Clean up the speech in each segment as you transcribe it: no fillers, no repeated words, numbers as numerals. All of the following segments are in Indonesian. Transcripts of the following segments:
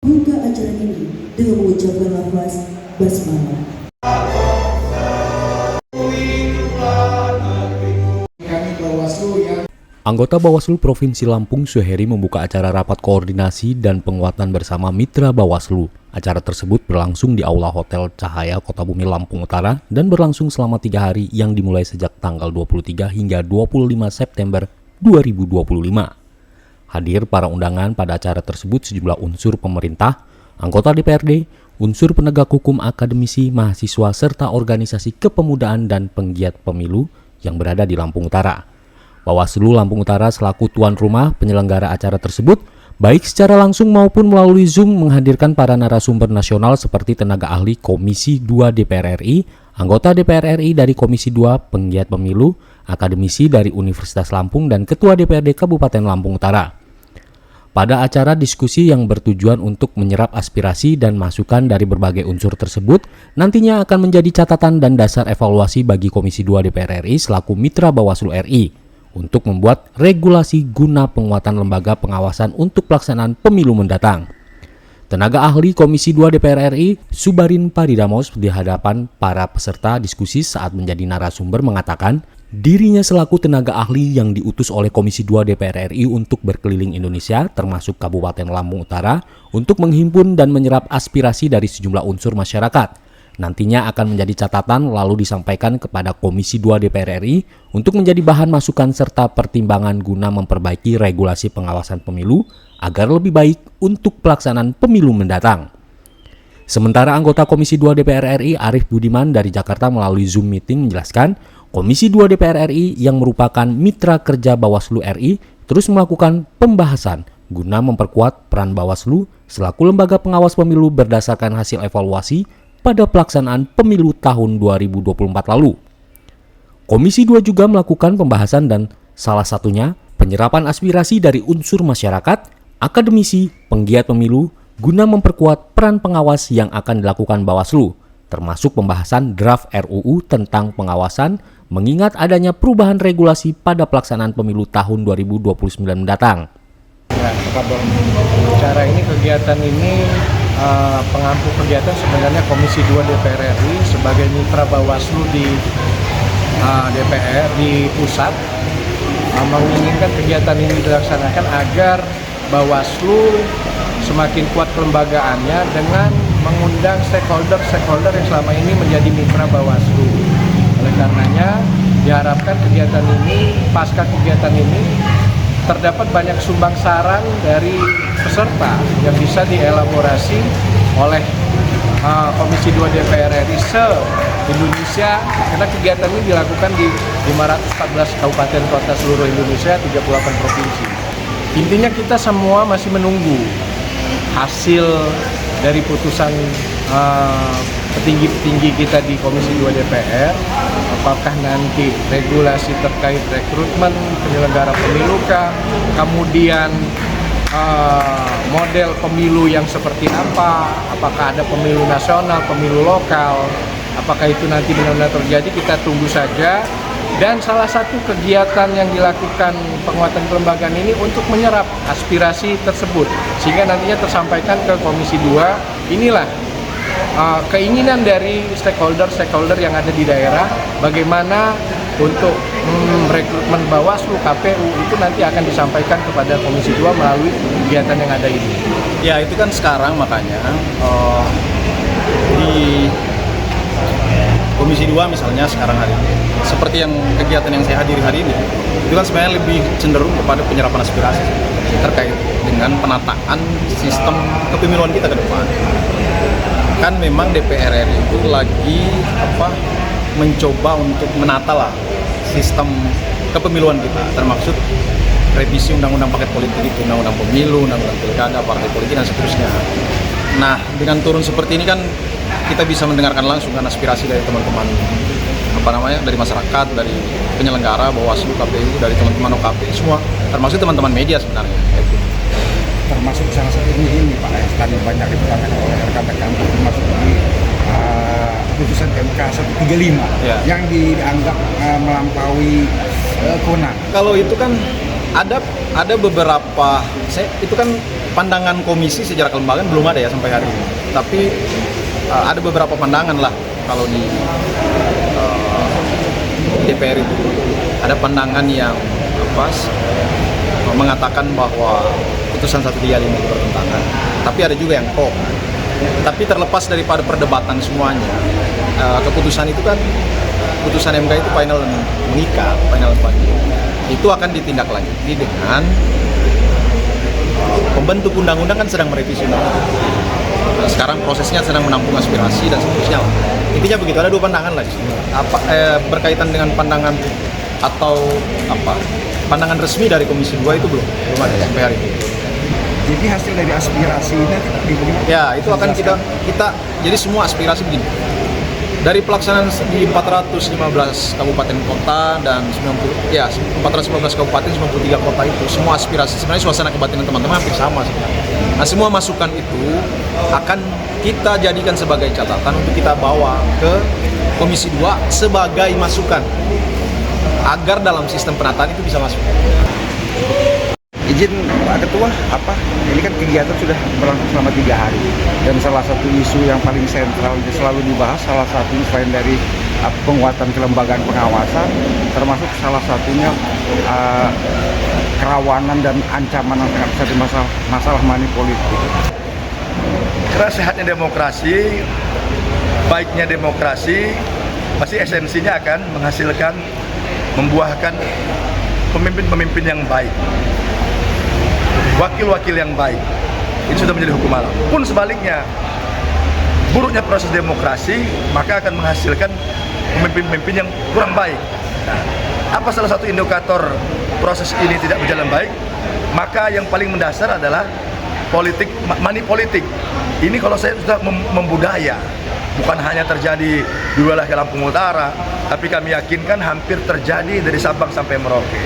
Buka acara ini dengan mengucapkan lafaz basmalah. Anggota Bawaslu Provinsi Lampung Suheri membuka acara rapat koordinasi dan penguatan bersama mitra Bawaslu. Acara tersebut berlangsung di Aula Hotel Cahaya Kota Bumi Lampung Utara dan berlangsung selama 3 hari yang dimulai sejak tanggal 23 hingga 25 September 2025. Hadir para undangan pada acara tersebut sejumlah unsur pemerintah, anggota DPRD, unsur penegak hukum, akademisi, mahasiswa, serta organisasi kepemudaan dan penggiat pemilu yang berada di Lampung Utara. Bawaslu Lampung Utara selaku tuan rumah penyelenggara acara tersebut, baik secara langsung maupun melalui Zoom menghadirkan para narasumber nasional seperti tenaga ahli Komisi 2 DPR RI, anggota DPR RI dari Komisi 2, penggiat pemilu, akademisi dari Universitas Lampung, dan Ketua DPRD Kabupaten Lampung Utara. Pada acara diskusi yang bertujuan untuk menyerap aspirasi dan masukan dari berbagai unsur tersebut, nantinya akan menjadi catatan dan dasar evaluasi bagi Komisi 2 DPR RI selaku mitra Bawaslu RI untuk membuat regulasi guna penguatan lembaga pengawasan untuk pelaksanaan pemilu mendatang. Tenaga ahli Komisi 2 DPR RI, Subarin Paridamos, di hadapan para peserta diskusi saat menjadi narasumber mengatakan, dirinya selaku tenaga ahli yang diutus oleh Komisi 2 DPR RI untuk berkeliling Indonesia, termasuk Kabupaten Lampung Utara, untuk menghimpun dan menyerap aspirasi dari sejumlah unsur masyarakat. Nantinya akan menjadi catatan lalu disampaikan kepada Komisi 2 DPR RI untuk menjadi bahan masukan serta pertimbangan guna memperbaiki regulasi pengawasan pemilu agar lebih baik untuk pelaksanaan pemilu mendatang. Sementara anggota Komisi 2 DPR RI Arief Budiman dari Jakarta melalui Zoom meeting menjelaskan, Komisi 2 DPR RI yang merupakan mitra kerja Bawaslu RI terus melakukan pembahasan guna memperkuat peran Bawaslu selaku lembaga pengawas pemilu berdasarkan hasil evaluasi pada pelaksanaan pemilu tahun 2024 lalu. Komisi 2 juga melakukan pembahasan dan salah satunya penyerapan aspirasi dari unsur masyarakat, akademisi, penggiat pemilu guna memperkuat peran pengawas yang akan dilakukan Bawaslu, termasuk pembahasan draft RUU tentang pengawasan mengingat adanya perubahan regulasi pada pelaksanaan pemilu tahun 2029 mendatang. Cara ini kegiatan ini pengampu kegiatan sebenarnya Komisi 2 DPR RI sebagai mitra Bawaslu di DPR di pusat menginginkan kegiatan ini dilaksanakan agar Bawaslu semakin kuat kelembagaannya dengan mengundang stakeholder yang selama ini menjadi mitra Bawaslu. Oleh karenanya diharapkan kegiatan ini, pasca kegiatan ini terdapat banyak sumbang saran dari peserta yang bisa dielaborasi oleh Komisi 2 DPR RI se-Indonesia, karena kegiatan ini dilakukan di 514 kabupaten kota seluruh Indonesia, 38 provinsi. Intinya kita semua masih menunggu hasil dari putusan petinggi-petinggi kita di Komisi 2 DPR, apakah nanti regulasi terkait rekrutmen penyelenggara pemilu kah, kemudian model pemilu yang seperti apa, apakah ada pemilu nasional, pemilu lokal, apakah itu nanti benar-benar terjadi, kita tunggu saja. Dan salah satu kegiatan yang dilakukan penguatan kelembagaan ini untuk menyerap aspirasi tersebut sehingga nantinya tersampaikan ke Komisi 2. Inilah keinginan dari stakeholder yang ada di daerah, bagaimana untuk rekrutmen Bawaslu, KPU itu nanti akan disampaikan kepada Komisi 2 melalui kegiatan yang ada ini. Ya itu kan sekarang makanya di Komisi 2 misalnya sekarang hari ini, seperti yang kegiatan yang saya hadiri hari ini, itu kan sebenarnya lebih cenderung kepada penyerapan aspirasi terkait dengan penataan sistem kepemiluan kita ke depan. Kan memang DPR RI itu lagi mencoba untuk menata lah sistem kepemiluan kita, termaksud revisi undang-undang paket politik itu, undang-undang pemilu, undang-undang pilkada, partai politik dan seterusnya. Nah, dengan turun seperti ini kan kita bisa mendengarkan langsung kan aspirasi dari teman-teman dari masyarakat, dari penyelenggara, Bawaslu, KPU, dari teman-teman OKP semua, termasuk teman-teman media sebenarnya. Termasuk salah satu ini Pak, tadi banyak diterangkan oleh rekan-rekan, termasuk di putusan MK 135 yang dianggap melampaui kewenangan. Kalau itu kan ada beberapa, itu kan pandangan komisi secara kelembagaan belum ada ya sampai hari ini. Tapi ada beberapa pandangan lah kalau di DPR itu. Ada pandangan yang mengatakan bahwa putusan 135 itu bertentangan. Tapi ada juga yang pro. Tapi terlepas daripada perdebatan semuanya, keputusan itu kan, putusan MK itu final dan mengikat, final dan binding. Itu akan ditindaklanjuti dengan pembentuk undang-undang kan sedang merevisi undang-undang. Sekarang prosesnya sedang menampung aspirasi dan seterusnya. Intinya begitu, ada dua pandangan lagi. Berkaitan dengan pandangan atau pandangan resmi dari Komisi 2 itu belum ada sampai hari ini. Jadi hasil dari aspirasi ini ya itu akan kita jadi semua aspirasi begini. Dari pelaksanaan di 415 kabupaten kota dan 415 kabupaten 93 kota itu semua aspirasi, sebenarnya suasana kebatinan teman-teman hampir sama sebenarnya. Nah, semua masukan itu akan kita jadikan sebagai catatan untuk kita bawa ke Komisi 2 sebagai masukan agar dalam sistem penataan itu bisa masuk. Izin Pak Ketua, ini kan kegiatan sudah berlangsung selama 3 hari dan salah satu isu yang paling sentral selalu dibahas, salah satu selain dari penguatan kelembagaan pengawasan, termasuk salah satunya kerawanan dan ancaman yang sangat besar di masalah money politik. Karena sehatnya demokrasi, baiknya demokrasi, pasti esensinya akan menghasilkan, membuahkan pemimpin-pemimpin yang baik, wakil-wakil yang baik. Ini sudah menjadi hukum alam. Pun sebaliknya, buruknya proses demokrasi maka akan menghasilkan pemimpin-pemimpin yang kurang baik. Nah, apa salah satu indikator proses ini tidak berjalan baik? Maka yang paling mendasar adalah politik, money politik. Ini kalau saya sudah membudaya, bukan hanya terjadi di wilayah Lampung Utara, tapi kami yakinkan hampir terjadi dari Sabang sampai Merauke.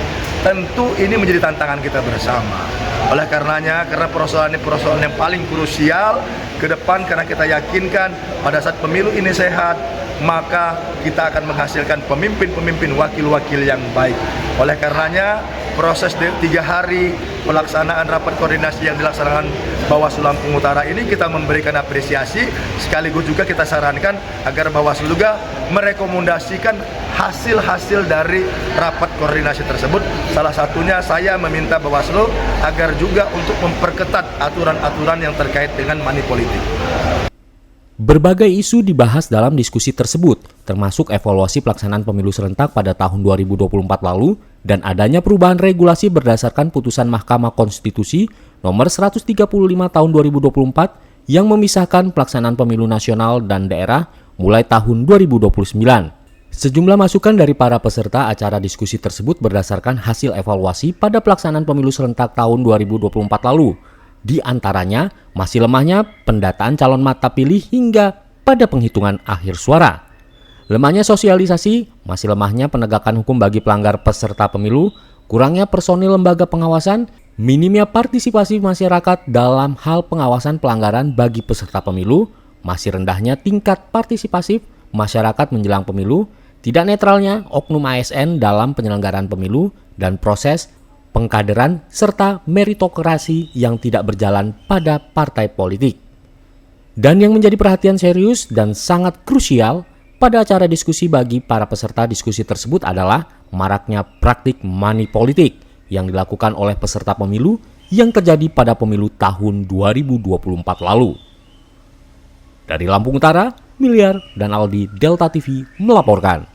Tentu ini menjadi tantangan kita bersama. Oleh karenanya, karena persoalan ini persoalan yang paling krusial ke depan, karena kita yakinkan pada saat pemilu ini sehat, maka kita akan menghasilkan pemimpin-pemimpin wakil-wakil yang baik. Oleh karenanya, proses 3 hari pelaksanaan rapat koordinasi yang dilaksanakan Bawaslu Lampung Utara ini kita memberikan apresiasi, sekaligus juga kita sarankan agar Bawaslu juga merekomendasikan hasil-hasil dari rapat koordinasi tersebut. Salah satunya saya meminta Bawaslu agar juga untuk memperketat aturan-aturan yang terkait dengan money politik. Berbagai isu dibahas dalam diskusi tersebut, termasuk evaluasi pelaksanaan pemilu serentak pada tahun 2024 lalu dan adanya perubahan regulasi berdasarkan putusan Mahkamah Konstitusi nomor 135 tahun 2024 yang memisahkan pelaksanaan pemilu nasional dan daerah mulai tahun 2029. Sejumlah masukan dari para peserta acara diskusi tersebut berdasarkan hasil evaluasi pada pelaksanaan pemilu serentak tahun 2024 lalu. Di antaranya, masih lemahnya pendataan calon mata pilih hingga pada penghitungan akhir suara. Lemahnya sosialisasi, masih lemahnya penegakan hukum bagi pelanggar peserta pemilu, kurangnya personil lembaga pengawasan, minimnya partisipasi masyarakat dalam hal pengawasan pelanggaran bagi peserta pemilu, masih rendahnya tingkat partisipasi masyarakat menjelang pemilu, tidak netralnya oknum ASN dalam penyelenggaraan pemilu, dan proses pengkaderan serta meritokrasi yang tidak berjalan pada partai politik. Dan yang menjadi perhatian serius dan sangat krusial pada acara diskusi bagi para peserta diskusi tersebut adalah maraknya praktik money politik yang dilakukan oleh peserta pemilu yang terjadi pada pemilu tahun 2024 lalu. Dari Lampung Utara, Miliar dan Aldi Delta TV melaporkan.